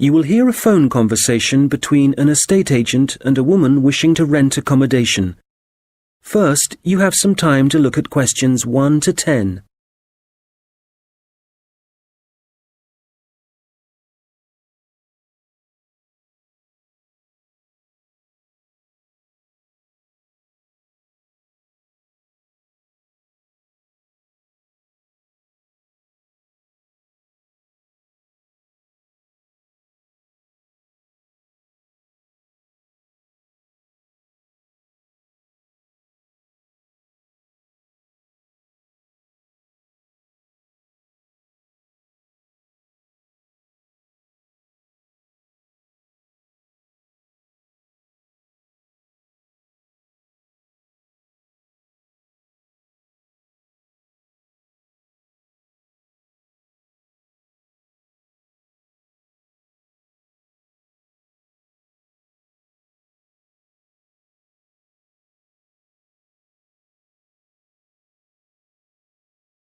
You will hear a phone conversation between an estate agent and a woman wishing to rent accommodation. First, you have some time to look at questions 1 to 10.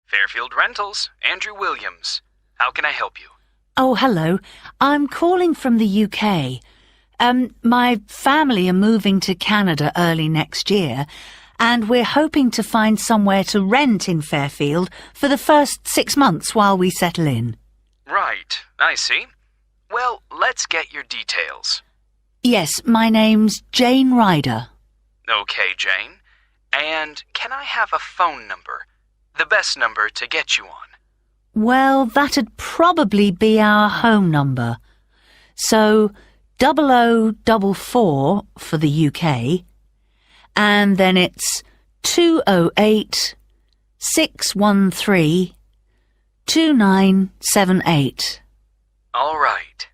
Fairfield Rentals, Andrew Williams. How can I help you? Oh, hello. I'm calling from the UK. My family are moving to Canada early next year, and we're hoping to find somewhere to rent in Fairfield for the first 6 months while we settle in. Right, I see. Well, let's get your details. Yes, my name's Jane Ryder. Okay, Jane. And can I have a phone number? The best number to get you on. Well, that'd probably be our home number. So, 0044 for the UK, and then it's 208 613 2978. All right.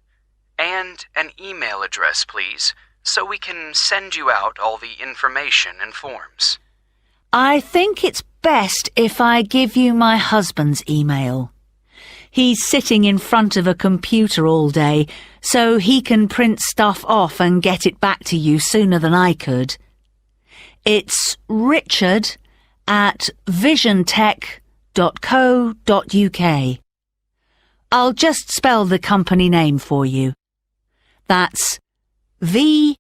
And an email address, please, so we can send you out all the information and forms. I think it's best if I give you my husband's email. He's sitting in front of a computer all day, so he can print stuff off and get it back to you sooner than I could. It's richard@visiontech.co.uk. I'll just spell the company name for you. That's VISIONTECH.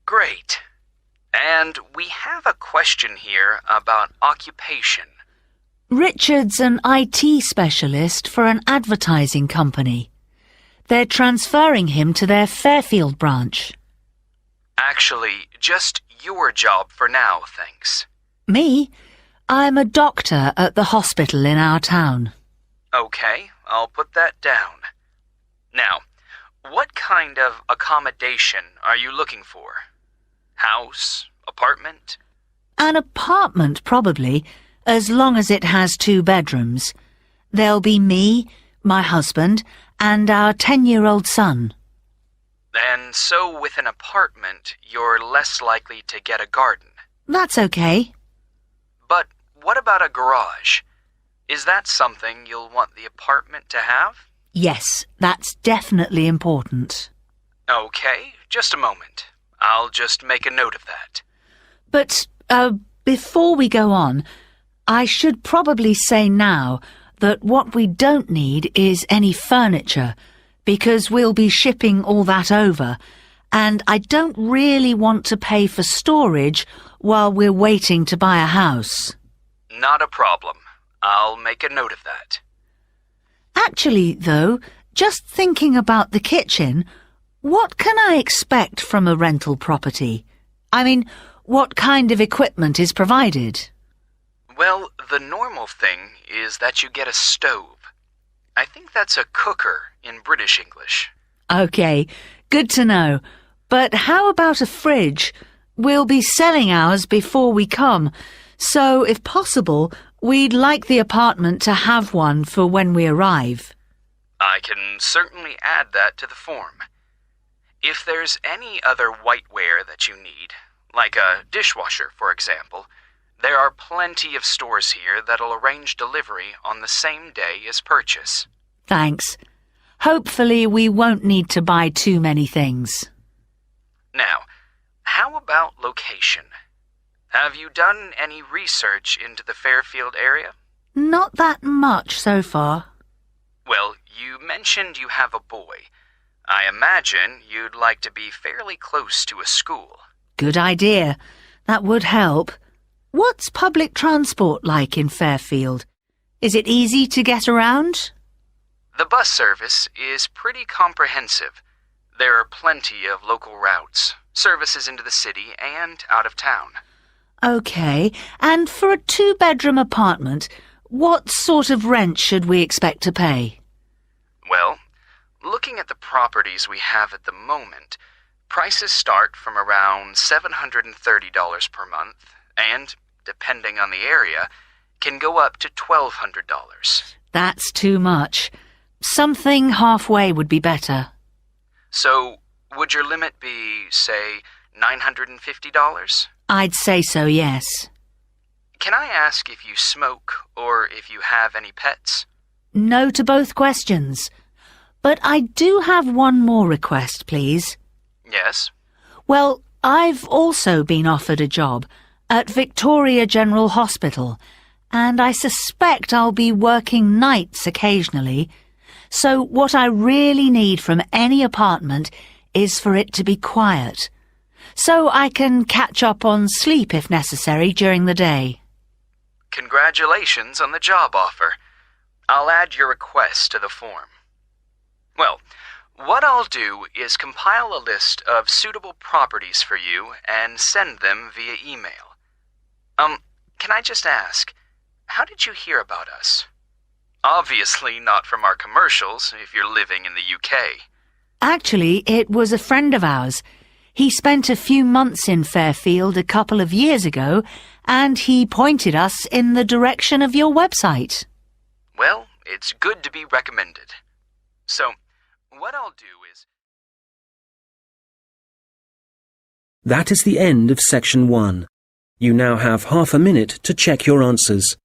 Great. And we have a question here about occupation. Richard's an IT specialist for an advertising company. They're transferring him to their Fairfield branch. Actually, just your job for now, thanks. Me? I'm a doctor at the hospital in our town. Okay, I'll put that down. Now, what kind of accommodation are you looking for? House? Apartment? An apartment, probably, as long as it has 2 bedrooms. There'll be me, my husband, and our 10-year-old son. And so with an apartment, you're less likely to get a garden. That's okay. But what about a garage? Is that something you'll want the apartment to have? Yes, that's definitely important. Okay, just a moment. I'll just make a note of that. But, before we go on, I should probably say now that what we don't need is any furniture, because we'll be shipping all that over, and I don't really want to pay for storage while we're waiting to buy a house. Not a problem. I'll make a note of that. Actually, though, just thinking about the kitchen, what can I expect from a rental property? I mean, what kind of equipment is provided? Well, the normal thing is that you get a stove. I think that's a cooker in British English. Okay, good to know. But how about a fridge? We'll be selling ours before we come, so if possible, we'd like the apartment to have one for when we arrive. I can certainly add that to the form. If there's any other whiteware that you need, like a dishwasher, for example, there are plenty of stores here that'll arrange delivery on the same day as purchase. Thanks. Hopefully we won't need to buy too many things. Now, how about location? Have you done any research into the Fairfield area? Not that much so far. Well, you mentioned you have a boy. I imagine you'd like to be fairly close to a school. Good idea. That would help. What's public transport like in Fairfield? Is it easy to get around? The bus service is pretty comprehensive. There are plenty of local routes, services into the city and out of town. OK, and for a 2-bedroom apartment, what sort of rent should we expect to pay? Well, looking at the properties we have at the moment, prices start from around $730 per month and, depending on the area, can go up to $1,200. That's too much. Something halfway would be better. So, would your limit be, say, $950? I'd say so, yes. Can I ask if you smoke or if you have any pets? No to both questions. But I do have one more request, please. Yes? Well, I've also been offered a job at Victoria General Hospital, and I suspect I'll be working nights occasionally. So what I really need from any apartment is for it to be quiet, so I can catch up on sleep if necessary during the day. Congratulations on the job offer. I'll add your request to the form. Well, what I'll do is compile a list of suitable properties for you and send them via email. Can I just ask, how did you hear about us? Obviously not from our commercials if you're living in the UK. Actually, it was a friend of ours. He spent a few months in Fairfield a couple of years ago, and he pointed us in the direction of your website. Well, it's good to be recommended. So, what I'll do is... That is the end of section 1. You now have half a minute to check your answers.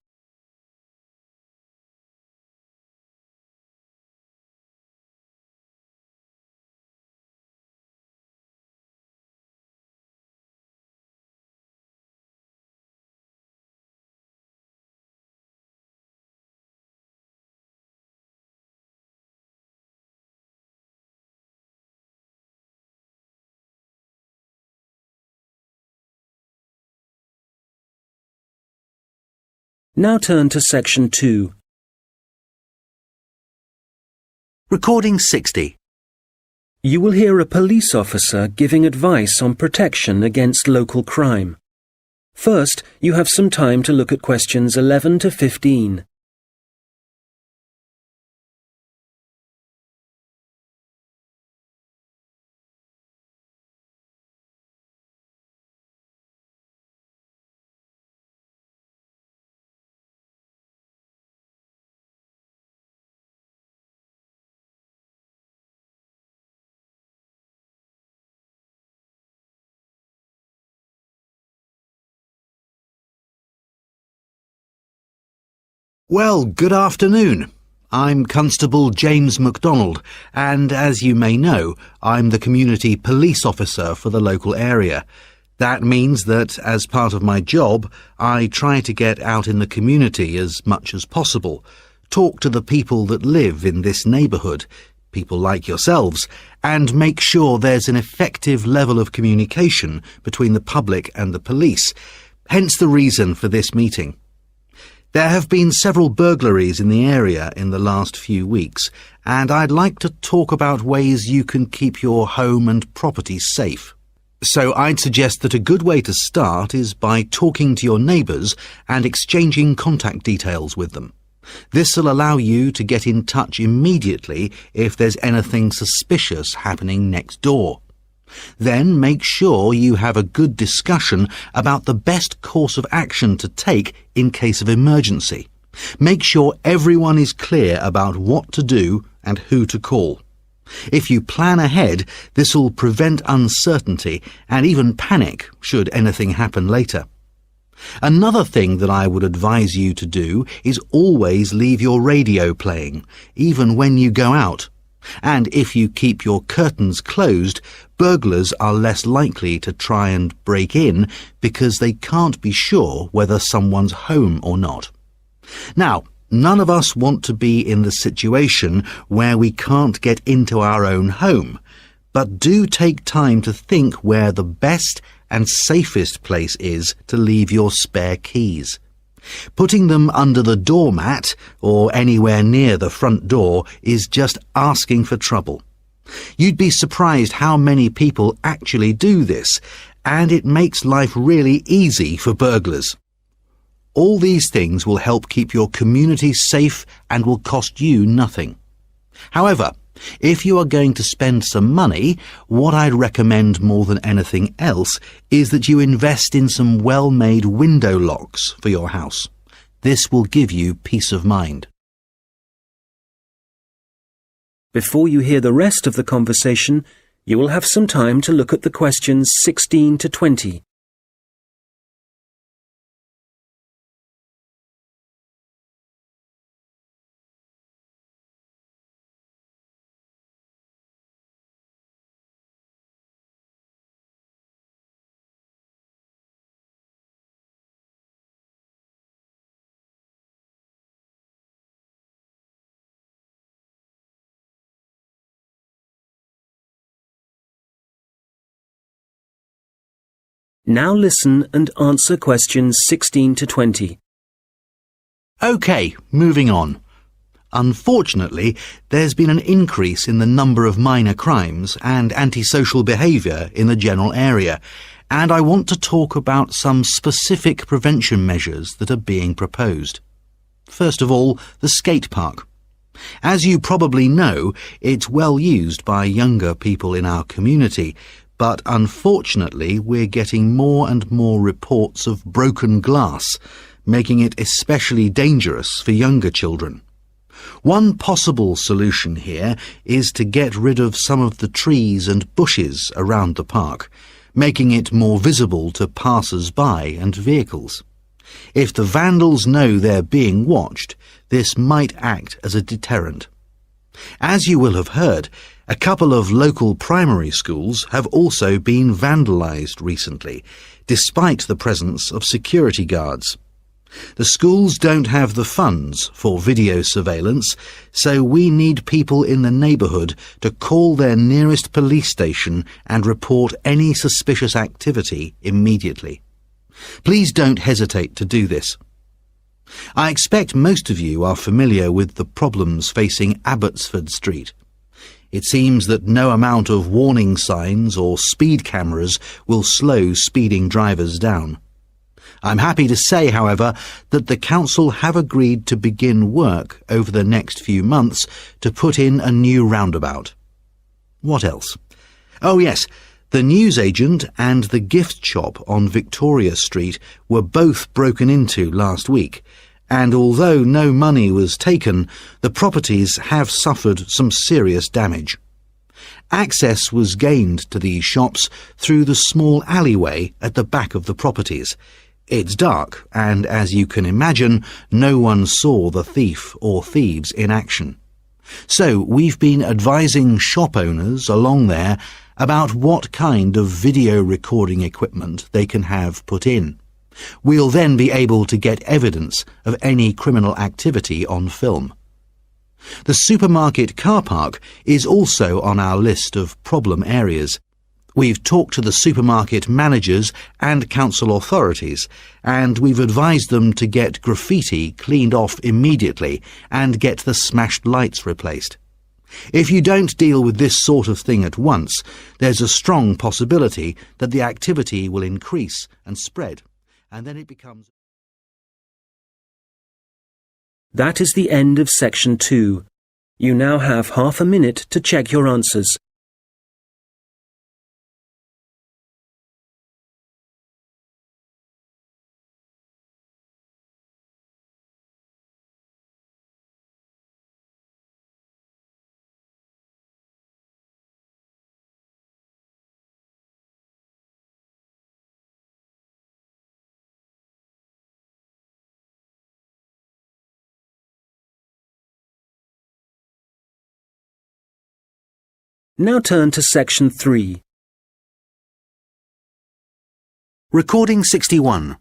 Now turn to section 2. Recording 60. You will hear a police officer giving advice on protection against local crime. First, you have some time to look at questions 11 to 15. Well, good afternoon. I'm Constable James MacDonald, and as you may know, I'm the community police officer for the local area. That means that, as part of my job, I try to get out in the community as much as possible, talk to the people that live in this neighbourhood, people like yourselves, and make sure there's an effective level of communication between the public and the police, hence the reason for this meeting. There have been several burglaries in the area in the last few weeks, and I'd like to talk about ways you can keep your home and property safe. So I'd suggest that a good way to start is by talking to your neighbours and exchanging contact details with them. This will allow you to get in touch immediately if there's anything suspicious happening next door. Then make sure you have a good discussion about the best course of action to take in case of emergency. Make sure everyone is clear about what to do and who to call. If you plan ahead, this will prevent uncertainty and even panic should anything happen later. Another thing that I would advise you to do is always leave your radio playing, even when you go out. And if you keep your curtains closed, burglars are less likely to try and break in because they can't be sure whether someone's home or not. Now, none of us want to be in the situation where we can't get into our own home, but do take time to think where the best and safest place is to leave your spare keys. Putting them under the doormat or anywhere near the front door is just asking for trouble. You'd be surprised how many people actually do this, and it makes life really easy for burglars. All these things will help keep your community safe and will cost you nothing. However, if you are going to spend some money, what I'd recommend more than anything else is that you invest in some well-made window locks for your house. This will give you peace of mind. Before you hear the rest of the conversation, you will have some time to look at the questions 16 to 20. Now listen and answer questions 16 to 20. OK, moving on. Unfortunately, there's been an increase in the number of minor crimes and antisocial behaviour in the general area, and I want to talk about some specific prevention measures that are being proposed. First of all, the skate park. As you probably know, it's well used by younger people in our community, but unfortunately we're getting more and more reports of broken glass, making it especially dangerous for younger children. One possible solution here is to get rid of some of the trees and bushes around the park, making it more visible to passers-by and vehicles. If the vandals know they're being watched, this might act as a deterrent. As you will have heard, a couple of local primary schools have also been vandalised recently, despite the presence of security guards. The schools don't have the funds for video surveillance, so we need people in the neighbourhood to call their nearest police station and report any suspicious activity immediately. Please don't hesitate to do this. I expect most of you are familiar with the problems facing Abbotsford Street. It seems that no amount of warning signs or speed cameras will slow speeding drivers down. I'm happy to say, however, that the council have agreed to begin work over the next few months to put in a new roundabout. What else? Oh yes, the newsagent and the gift shop on Victoria Street were both broken into last week, and although no money was taken, the properties have suffered some serious damage. Access was gained to these shops through the small alleyway at the back of the properties. It's dark, and as you can imagine, no one saw the thief or thieves in action. So we've been advising shop owners along there about what kind of video recording equipment they can have put in. We'll then be able to get evidence of any criminal activity on film. The supermarket car park is also on our list of problem areas. We've talked to the supermarket managers and council authorities, and we've advised them to get graffiti cleaned off immediately and get the smashed lights replaced. If you don't deal with this sort of thing at once, there's a strong possibility that the activity will increase and spread, and then it becomes... That is the end of section 2. You now have half a minute to check your answers. Now turn to section 3. Recording 61.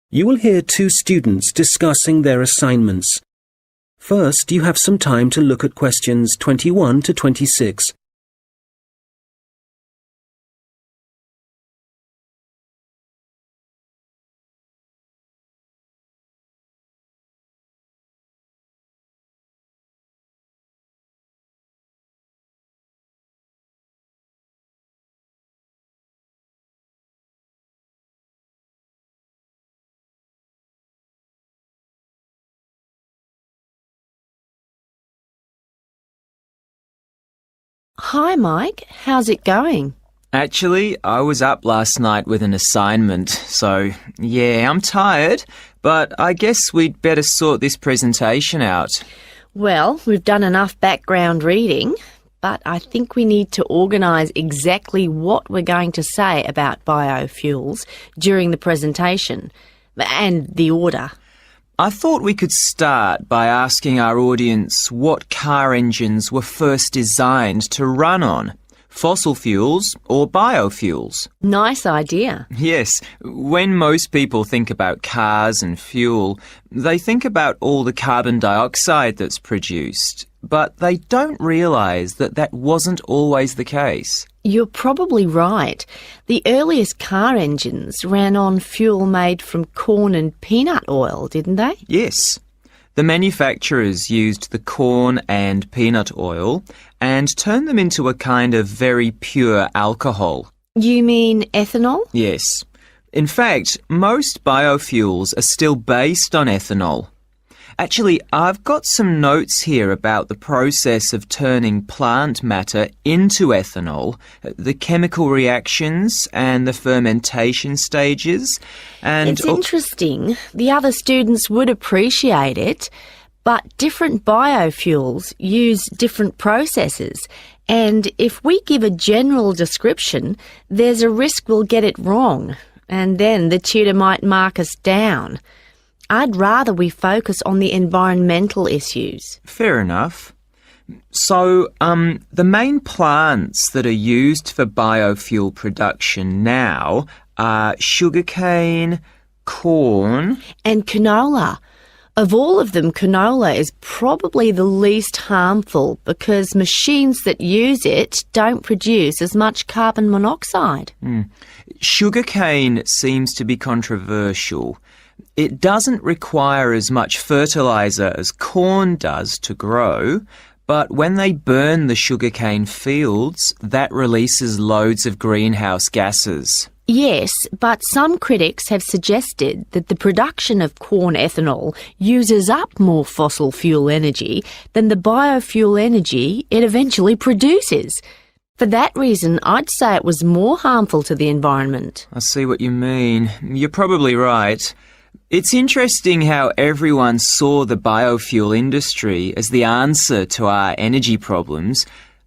You will hear two students discussing their assignments. First, you have some time to look at questions 21 to 26. Hi, Mike. How's it going? Actually, I was up last night with an assignment, so yeah, I'm tired, but I guess we'd better sort this presentation out. Well, we've done enough background reading, but I think we need to organise exactly what we're going to say about biofuels during the presentation, and the order. I thought we could start by asking our audience what car engines were first designed to run on, fossil fuels or biofuels. Nice idea. Yes, when most people think about cars and fuel, they think about all the carbon dioxide that's produced, but they don't realise that that wasn't always the case. You're probably right. The earliest car engines ran on fuel made from corn and peanut oil, didn't they? Yes. The manufacturers used the corn and peanut oil and turned them into a kind of very pure alcohol. You mean ethanol? Yes. In fact, most biofuels are still based on ethanol. Actually, I've got some notes here about the process of turning plant matter into ethanol, the chemical reactions and the fermentation stages, and... It's interesting. The other students would appreciate it, but different biofuels use different processes, and if we give a general description, there's a risk we'll get it wrong, and then the tutor might mark us down. I'd rather we focus on the environmental issues. Fair enough. So, the main plants that are used for biofuel production now are sugarcane, corn... and canola. Of all of them, canola is probably the least harmful because machines that use it don't produce as much carbon monoxide. Sugarcane seems to be controversial. It doesn't require as much fertiliser as corn does to grow, but when they burn the sugarcane fields, that releases loads of greenhouse gases. Yes, but some critics have suggested that the production of corn ethanol uses up more fossil fuel energy than the biofuel energy it eventually produces. For that reason, I'd say it was more harmful to the environment. I see what you mean. You're probably right. It's interesting how everyone saw the biofuel industry as the answer to our energy problems,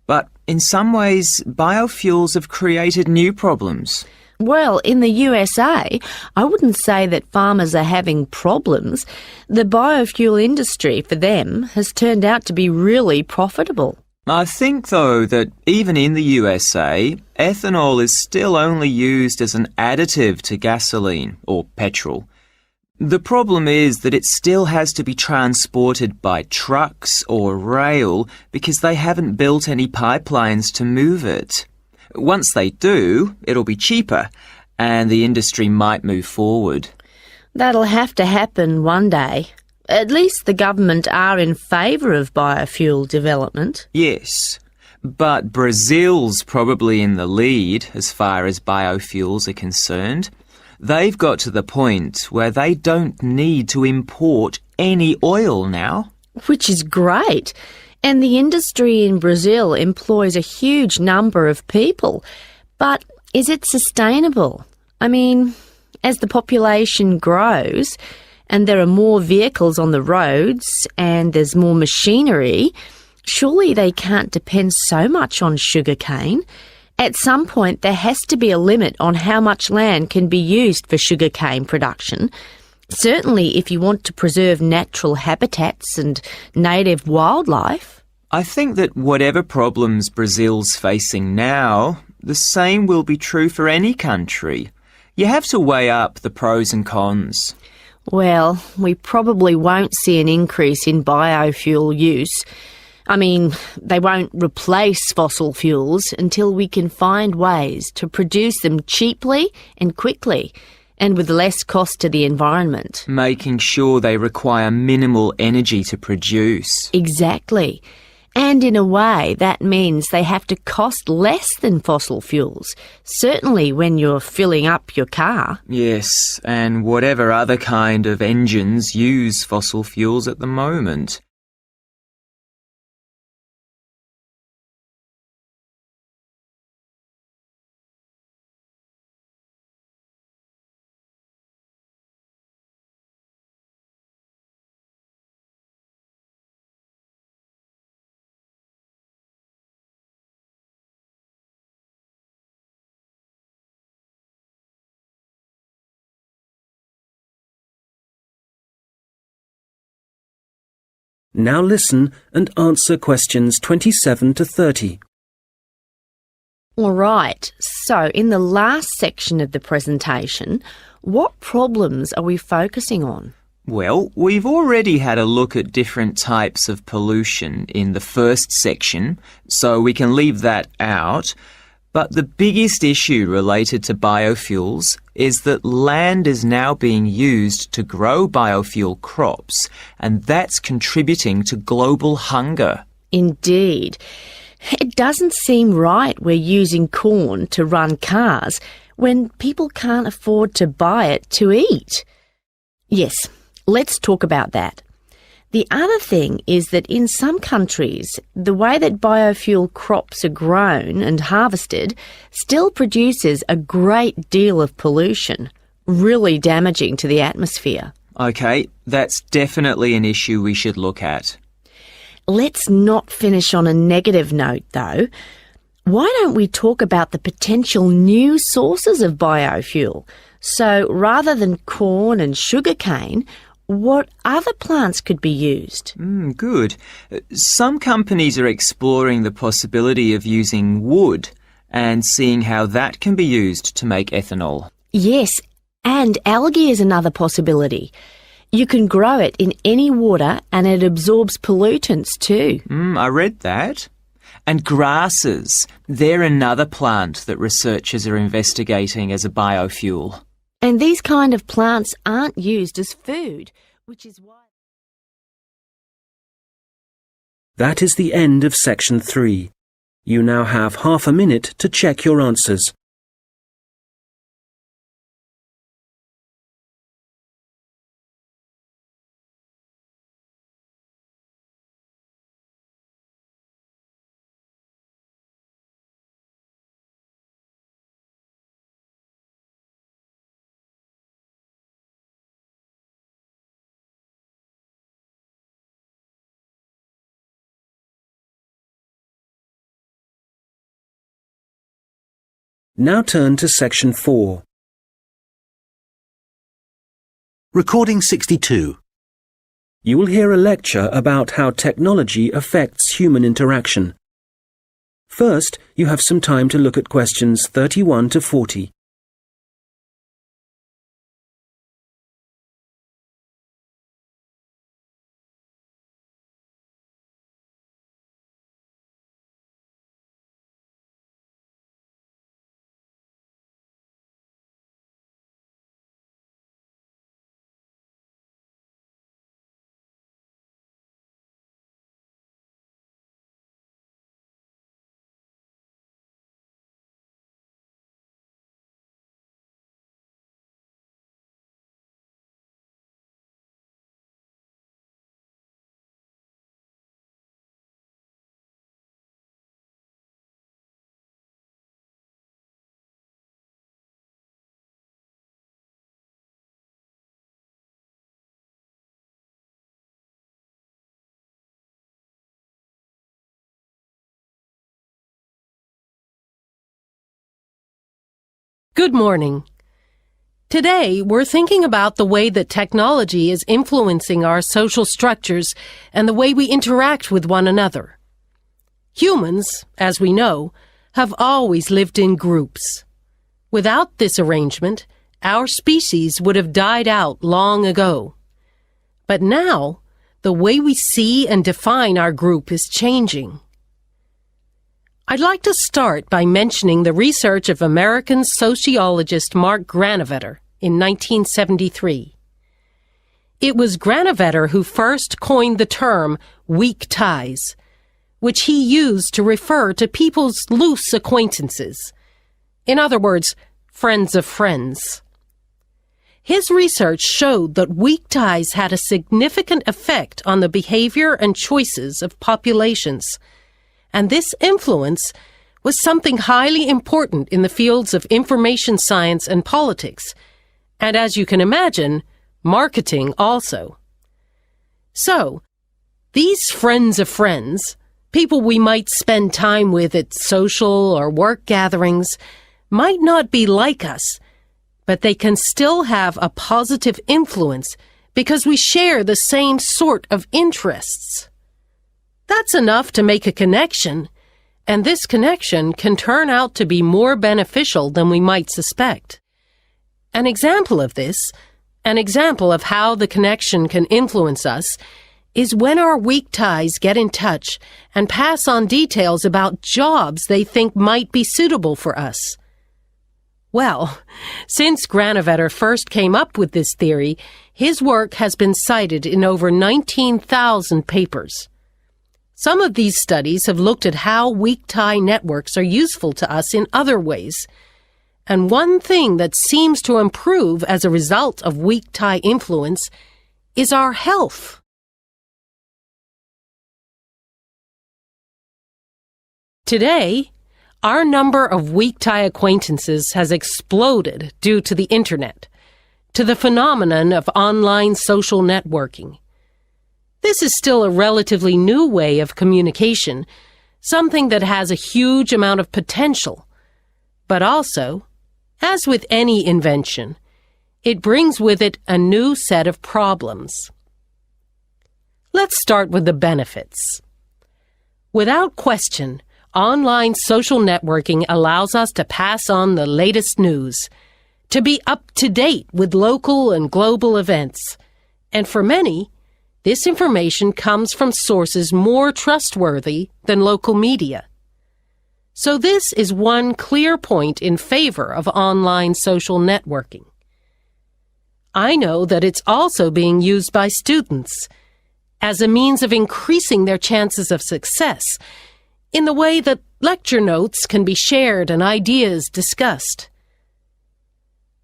but in some ways, biofuels have created new problems. Well, in the USA, I wouldn't say that farmers are having problems. The biofuel industry, for them, has turned out to be really profitable. I think, though, that even in the USA, ethanol is still only used as an additive to gasoline or petrol. The problem is that it still has to be transported by trucks or rail because they haven't built any pipelines to move it. Once they do, it'll be cheaper and the industry might move forward. That'll have to happen one day. At least the government are in favour of biofuel development. Yes, but Brazil's probably in the lead as far as biofuels are concerned. They've got to the point where they don't need to import any oil now. Which is great. And the industry in Brazil employs a huge number of people. But is it sustainable? I mean, as the population grows and there are more vehicles on the roads and there's more machinery, surely they can't depend so much on sugarcane. At some point, there has to be a limit on how much land can be used for sugarcane production. Certainly if you want to preserve natural habitats and native wildlife. I think that whatever problems Brazil's facing now, the same will be true for any country. You have to weigh up the pros and cons. Well, we probably won't see an increase in biofuel use. I mean, they won't replace fossil fuels until we can find ways to produce them cheaply and quickly, and with less cost to the environment. Making sure they require minimal energy to produce. Exactly. And in a way, that means they have to cost less than fossil fuels, certainly when you're filling up your car. Yes, and whatever other kind of engines use fossil fuels at the moment. Now listen and answer questions 27 to 30. All right, so in the last section of the presentation, what problems are we focusing on? Well, we've already had a look at different types of pollution in the first section, so we can leave that out. But the biggest issue related to biofuels is that land is now being used to grow biofuel crops, and that's contributing to global hunger. Indeed. It doesn't seem right we're using corn to run cars when people can't afford to buy it to eat. Yes, let's talk about that. The other thing is that in some countries, the way that biofuel crops are grown and harvested still produces a great deal of pollution, really damaging to the atmosphere. OK, that's definitely an issue we should look at. Let's not finish on a negative note, though. Why don't we talk about the potential new sources of biofuel? So rather than corn and sugarcane, what other plants could be used? Good. Some companies are exploring the possibility of using wood and seeing how that can be used to make ethanol. Yes, and algae is another possibility. You can grow it in any water and it absorbs pollutants too. I read that. And grasses, they're another plant that researchers are investigating as a biofuel. And these kind of plants aren't used as food, which is why... That is the end of section 3. You now have half a minute to check your answers. Now turn to section 4. Recording 62. You will hear a lecture about how technology affects human interaction. First, you have some time to look at questions 31 to 40. Good morning. Today, we're thinking about the way that technology is influencing our social structures and the way we interact with one another. Humans, as we know, have always lived in groups. Without this arrangement, our species would have died out long ago. But now, the way we see and define our group is changing. I'd like to start by mentioning the research of American sociologist Mark Granovetter in 1973. It was Granovetter who first coined the term weak ties, which he used to refer to people's loose acquaintances. In other words, friends of friends. His research showed that weak ties had a significant effect on the behavior and choices of populations, and this influence was something highly important in the fields of information science and politics, and as you can imagine, marketing also. So, these friends of friends, people we might spend time with at social or work gatherings, might not be like us, but they can still have a positive influence because we share the same sort of interests. That's enough to make a connection, and this connection can turn out to be more beneficial than we might suspect. An example of this, an example of how the connection can influence us, is when our weak ties get in touch and pass on details about jobs they think might be suitable for us. Well, since Granovetter first came up with this theory, his work has been cited in over 19,000 papers. Some of these studies have looked at how weak tie networks are useful to us in other ways. And one thing that seems to improve as a result of weak tie influence is our health. Today, our number of weak tie acquaintances has exploded due to the Internet, to the phenomenon of online social networking. This is still a relatively new way of communication, something that has a huge amount of potential. But also, as with any invention, it brings with it a new set of problems. Let's start with the benefits. Without question, online social networking allows us to pass on the latest news, to be up to date with local and global events, and for many, this information comes from sources more trustworthy than local media. So this is one clear point in favor of online social networking. I know that it's also being used by students as a means of increasing their chances of success, in the way that lecture notes can be shared and ideas discussed.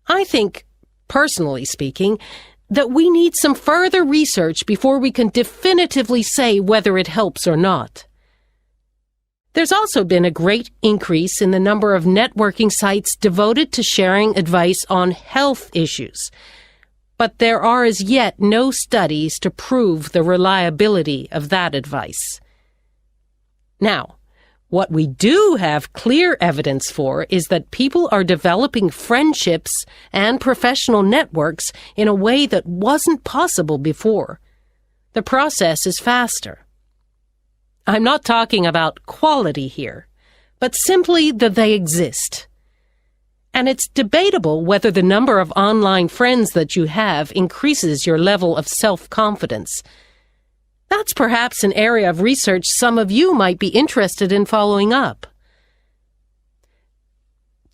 I think, personally speaking, that we need some further research before we can definitively say whether it helps or not. There's also been a great increase in the number of networking sites devoted to sharing advice on health issues, but there are as yet no studies to prove the reliability of that advice. Now, what we do have clear evidence for is that people are developing friendships and professional networks in a way that wasn't possible before. The process is faster. I'm not talking about quality here, but simply that they exist. And it's debatable whether the number of online friends that you have increases your level of self-confidence. That's perhaps an area of research some of you might be interested in following up.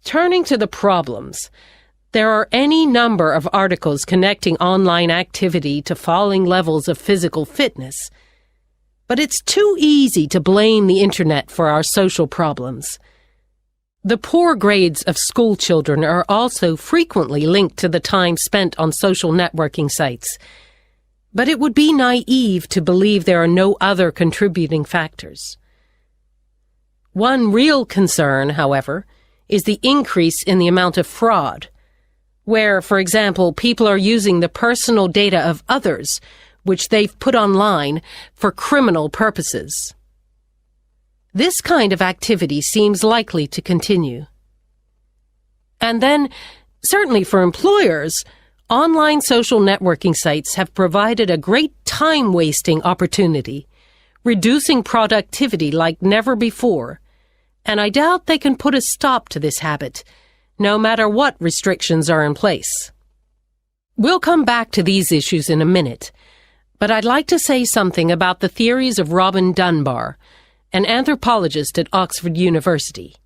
Turning to the problems, there are any number of articles connecting online activity to falling levels of physical fitness. But it's too easy to blame the Internet for our social problems. The poor grades of school children are also frequently linked to the time spent on social networking sites. But it would be naive to believe there are no other contributing factors. One real concern, however, is the increase in the amount of fraud, where, for example, people are using the personal data of others, which they've put online, for criminal purposes. This kind of activity seems likely to continue. And then, certainly for employers, online social networking sites have provided a great time-wasting opportunity, reducing productivity like never before, and I doubt they can put a stop to this habit, no matter what restrictions are in place. We'll come back to these issues in a minute, but I'd like to say something about the theories of Robin Dunbar, an anthropologist at Oxford University.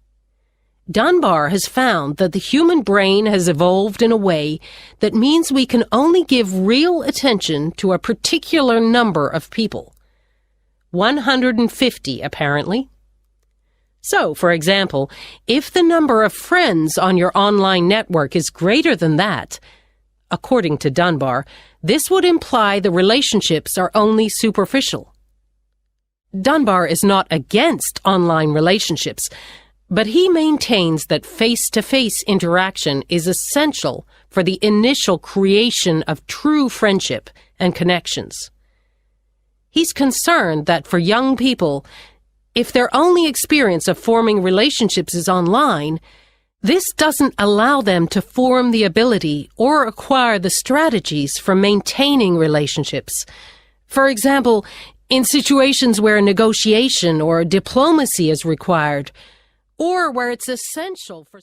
Dunbar has found that the human brain has evolved in a way that means we can only give real attention to a particular number of people. 150, apparently. So, for example, if the number of friends on your online network is greater than that, according to Dunbar, this would imply the relationships are only superficial. Dunbar is not against online relationships, but he maintains that face-to-face interaction is essential for the initial creation of true friendship and connections. He's concerned that for young people, if their only experience of forming relationships is online, this doesn't allow them to form the ability or acquire the strategies for maintaining relationships. For example, in situations where negotiation or diplomacy is required, or where it's essential for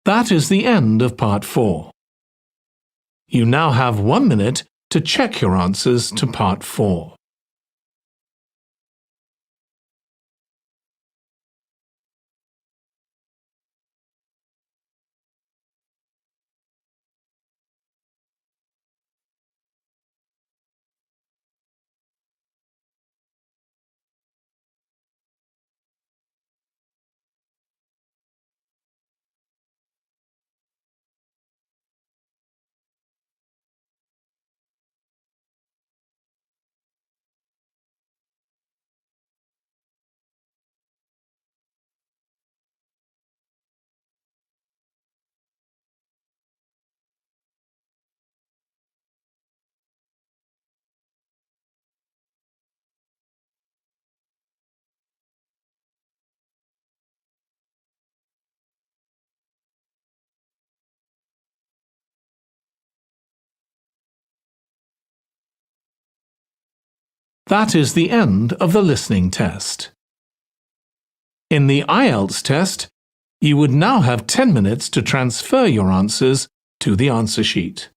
That is the end of part 4. You now have 1 minute to check your answers to part 4. That is the end of the listening test. In the IELTS test, you would now have 10 minutes to transfer your answers to the answer sheet.